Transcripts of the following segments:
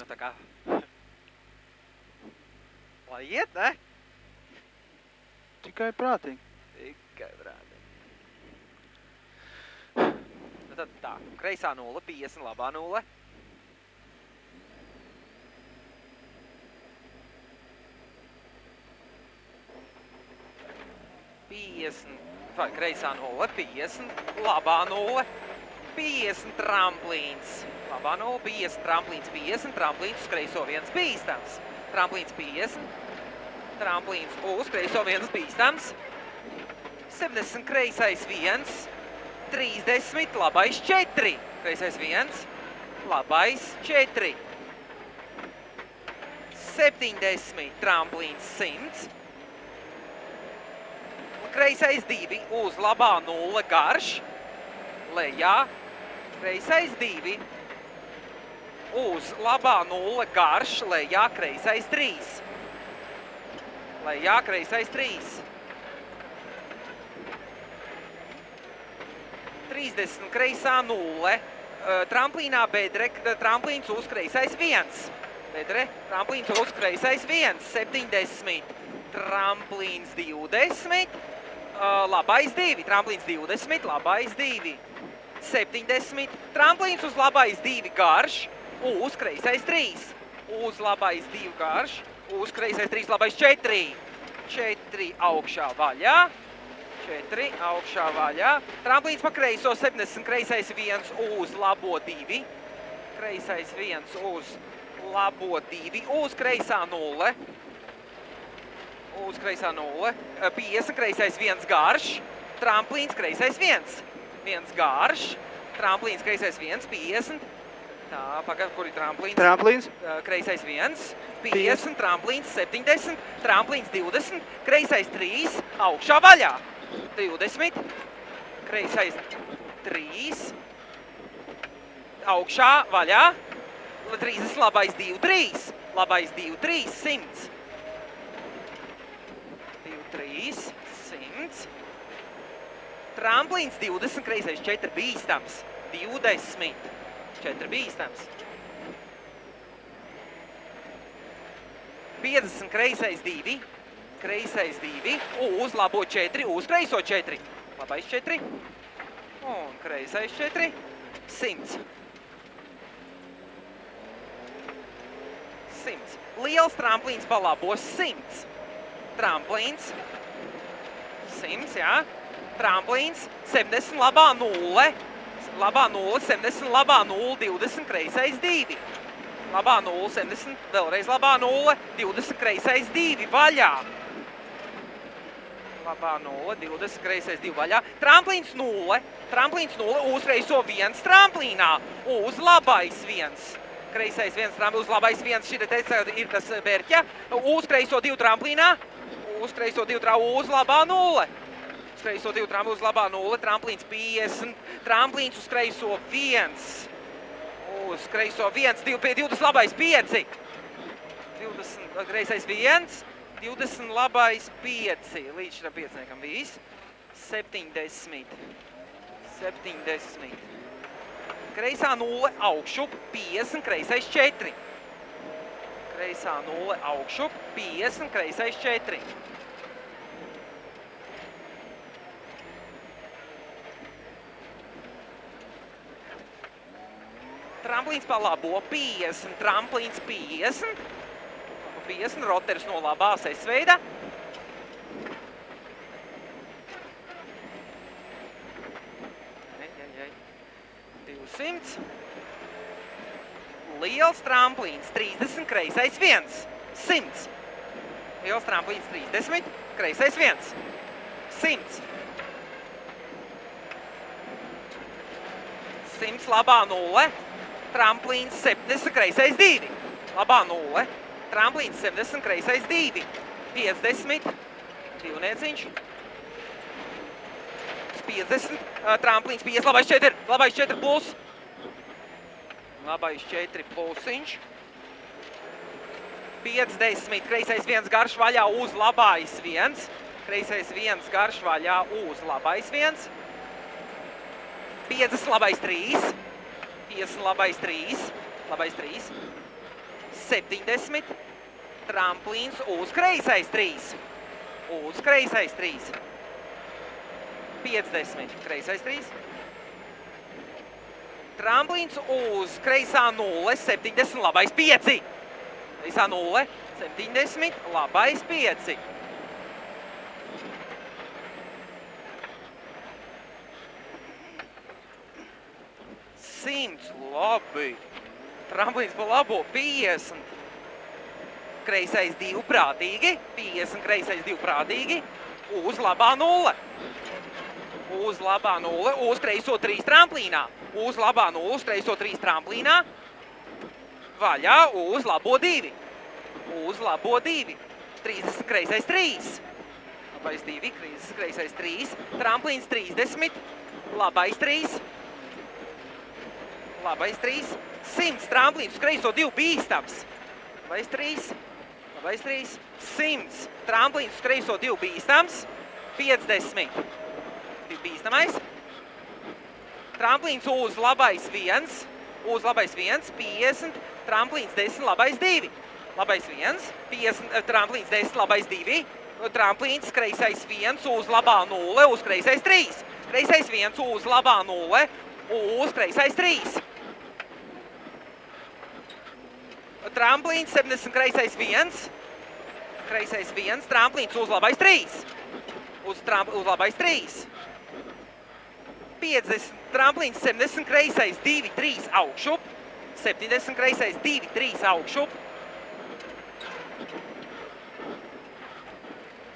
nu tā kā. Lai iet, ne? Tikai prātīgi. Tikai prātīgi. Nu tad tā, kreisā 0, 50, labā 0. Kreisā 0, 50, labā 0, 50 tramplīns. Labā 0, 50 tramplīns, 50, tramplīns uz kreiso 1 bīstams. Tramplīns 50, tramplīns uz kreiso 1 bīstams. 70 kreisais 1, 30, labais 4. Kreisais 1, labais 4. 70, tramplīns 100. Kreisais 2 uz labā 0 garš, lejā, kreisais 2 uz labā 0 garš, lejā, kreisais 3. Lejā, kreisais 3. 30 kreisā 0, tramplīnā bedre, tramplīns uz kreisais 1. Bedre, tramplīns uz kreisais 1, 70, tramplīns 20. Labais 2, tramplīns 20, labais 2, 70, tramplīns uz labais 2 garš, uz kreisais 3, uz labais 2 garš, uz kreisais 3, labais 4, 4 augšā vaļā, 4 augšā vaļā, tramplīns pa kreiso 70, kreisais 1 uz labo 2, kreisais 1 uz labo 2, uz kreisā 0, uz kreisā 0, 50, kreisais 1 garš, tramplīns, kreisais 1. 1 garš, tramplīns, kreisais 1, 50. Tā, pagad, kur ir tramplīns? Tramplīns. Kreisais 1, 50, tramplīns 70, tramplīns 20, kreisais 3, augšā vaļā. 20, kreisais 3, augšā vaļā. 30, labais 2, 3, labais 2, 3, 100. 3, 100. Tramplīns 20, kreisais 4 bīstams. 20, 4 bīstams. 50, kreisais 2, kreisais 2, uz labo 4, uz kreiso 4. Labais 4 un kreisais 4, 100. 100. Liels tramplīns pa labo 100. Tramplīns, 100, jā, tramplīns, 70, labā 0, labā 0, 70, labā 0, 20, kreisais 2, labā 0, 70, vēlreiz labā 0, 20, kreisais 2, vaļā, labā 0, 20, kreisais 2, vaļā, tramplīns 0, uz kreiso 1 tramplīnā, uz labais 1. Kreisais 1, uz labais 1, šī te ir tas Berķa, uz kreiso 2 tramplīnā, uz kreiso 2 uz labā 0. Uz kreiso 2 uz labā 0, tramplīns 50, tramplīns uz kreiso 1. Uz kreiso 1, 20 labais 5. 20 kreisais 1, 20 labais 5. Līdz šitam 5-niekam bijis. 70. 70. Kreisā 0 augšup, 50, kreisais 4. Kreisā 0 augšup, 50, kreisais 4. Tramplīns pa labo 50, tramplīns 50. 50, roteris no labās S-veida. Ai. 200. Liels tramplīns, 30, kreisais 1. 100. Liels tramplīns, 30, kreisais 1. 100. 100, labā 0. Tramplīns 70, kreisais 2. Labā 0. Tramplīns 70, kreisais 2. 50. Divnieciņš. 50. Tramplīns 50, labais 4. Labais 4 plus. Labais 4 plusiņš. 50, kreisais 1 garš vaļā uz labais 1. Kreisais 1 garš vaļā uz labais 1. 50, labais 3. 50, labais 3. Labais 3. 70. Tramplīns uz kreisais 3. Uz kreisais 3. 50. Kreisais 3. Tramplīns uz kreisā 0. 70. Labais 5. Kreisā 0. 70. Labais 5. Labi. Tramplīns pa labo 50. Kreisais 2 prātīgi. 50 kreisais 2 prātīgi. Uz labā 0. Uz labā 0. Uz kreiso 3 tramplīnā. Uz labā 0. Uz kreiso 3 tramplīnā. Vaļā uz labo 2. Uz labo 2. 30 kreisais 3. Labais 2. Kreisais 3. Tramplīns 30. Labais 3. Labais 3. 100 tramplīns uz kreiso 2 bīstams. Labais 3. Labais 3. 100 tramplīns uz kreiso 2 bīstams. 50. 2 bīstamais. Tramplīns uz labais 1. Uz labais 1. 50. Tramplīns 10. Labais 2. Labais 1. 50. Tramplīns 10. Labais 2. Tramplīns kreisais 1 uz labā 0. Uz kreisais 3. Kreisais 1 uz labā 0. Uz kreisais 3. Tramplīns 70 kreisais 1. Kreisais 1. Tramplīns uz labais 3. Uz labais 3. 50. Tramplīns 70 kreisais 2, 3 augšup. 70 kreisais 2, 3 augšup.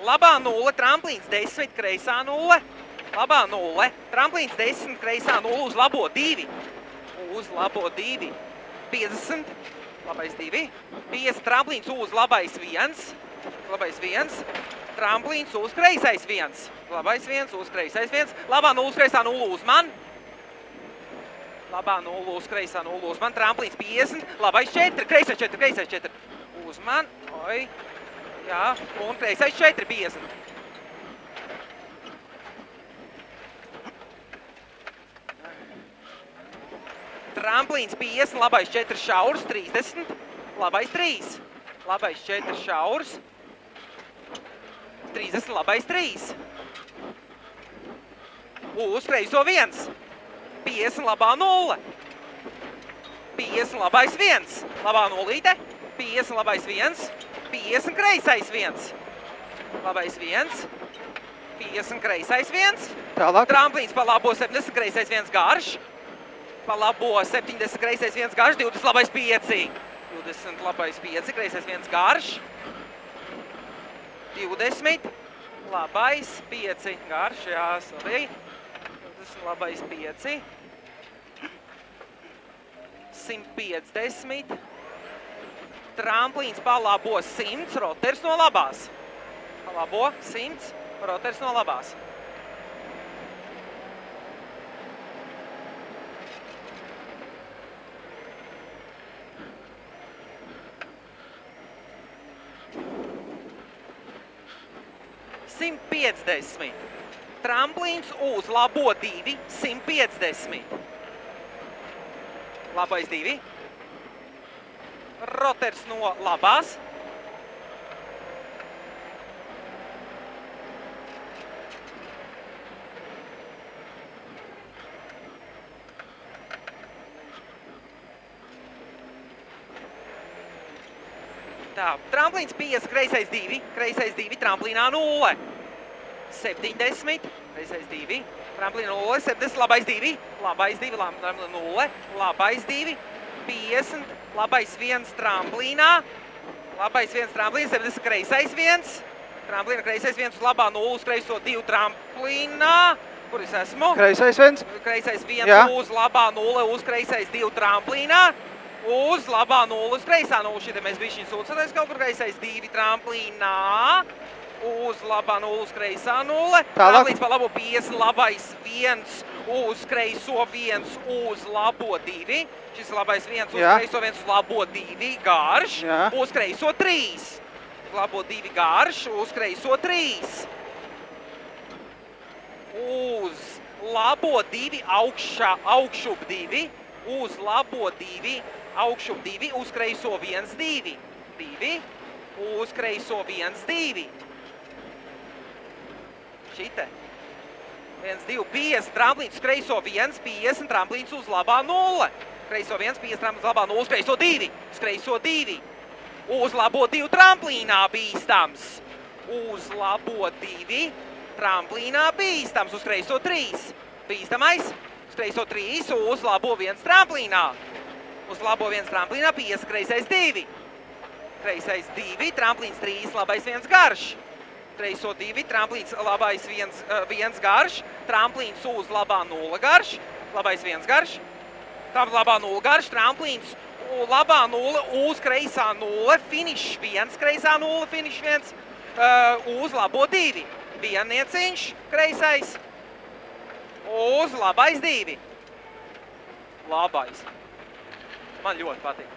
Labā 0. Tramplīns 10 kreisā 0. Labā 0. Tramplīns 10 kreisā 0 uz labo 2. Uz labo 2. 50. Labais 2. 50 tramplīns uz labais 1. Labais 1. Tramplīns uz kreisais 1. Labais 1 uz kreisais 1. Labā 0 uz kreisā 0 uz man. Labā 0 uz kreisā 0 uz man. Tramplīns 50. Labais 4. Kreisais 4. Kreisais 4. Uz man. Oi. Jā. Un kreisais 4. 50. Tramplīns 50, labais 4 šaurs, 30, labais 3. Labais 4 šaurs, 30, labais 3. Uz kreiso 1. 50, labā 0. 50, labais 1. Labā 0. 50, labais 1. 50, kreisais 1. Labais 1. 50, kreisais 1. Tālāk. Tramplīns pa labo 70, kreisais 1 garš. Pa labo 70 kreisais 1 garš, 20 labais 5. 20 labais 5, kreisais 1 garš. 20 labais 5 garš, jā, sorry. 20 labais 5. 150. Tramplīns pa labo 100, roters no labās. Pa labo 100, roters no labās. Tramplīns uz labo 2, 150. Labais 2. Roters no labās. Tā, tramplīns 50, kreisais 2, kreisais 2, tramplīnā 0. 70, kreisais 2, tramplīnā 0, 70, labais 2, labais 2, 0, labais 2, 50, labais 1 tramplīnā, labais 1 tramplīnā, 70, kreisais 1, tramplīnā kreisais 1 uz labā 0, uz kreiso 2 tramplīnā, kur es esmu? Kreisais 1. Kreisais 1 Jā. uz labā 0, uz kreisais 2 tramplīnā. Uz labā 0, uz kreisā 0, šitā mēs bišķiņ sūcatais kaut kur kreisais 2 tramplīnā. Uz labā 0, uz kreisā 0. Tramplīns pa labo 50, labais 1, uz kreiso 1, uz labo 2. Šis labais 1, uz kreiso 1, uz labo 2, garš. Jā. Uz kreiso 3. Uz labo 2, garš, uz kreiso 3. Uz labo 2, augšup 2. Uz labo 2, augšu 2, uz kreiso 1, 2. 2, uz kreiso 1, 2. Šite. 1, 2, 50, tramplīns uz kreiso 1, 50, tramplīns uz labā 0. Kreiso 1, 50, tramplīns uz labā 0, uz kreiso 2. Uz kreiso 2. Uz labo 2 tramplīnā bīstams. Uz labo 2 tramplīnā bīstams. Uz kreiso 3. Bīstamais. Uz kreiso 3. Uz labo 1 tramplīnā. Uz labo 1 tramplīnā 50, kreisais 2. Kreisais 2, tramplīns 3, labais 1 garš. Kreiso 2, tramplīns labais 1 garš. Tramplīns uz labā 0 garš. Labais 1 garš. Labā 0 garš, tramplīns labā 0, uz kreisā 0, finišs 1, kreisā 0, finišs 1, uz labo 2. Viennieciņš, kreisais, uz labais 2. Labais. Man ļoti patīk.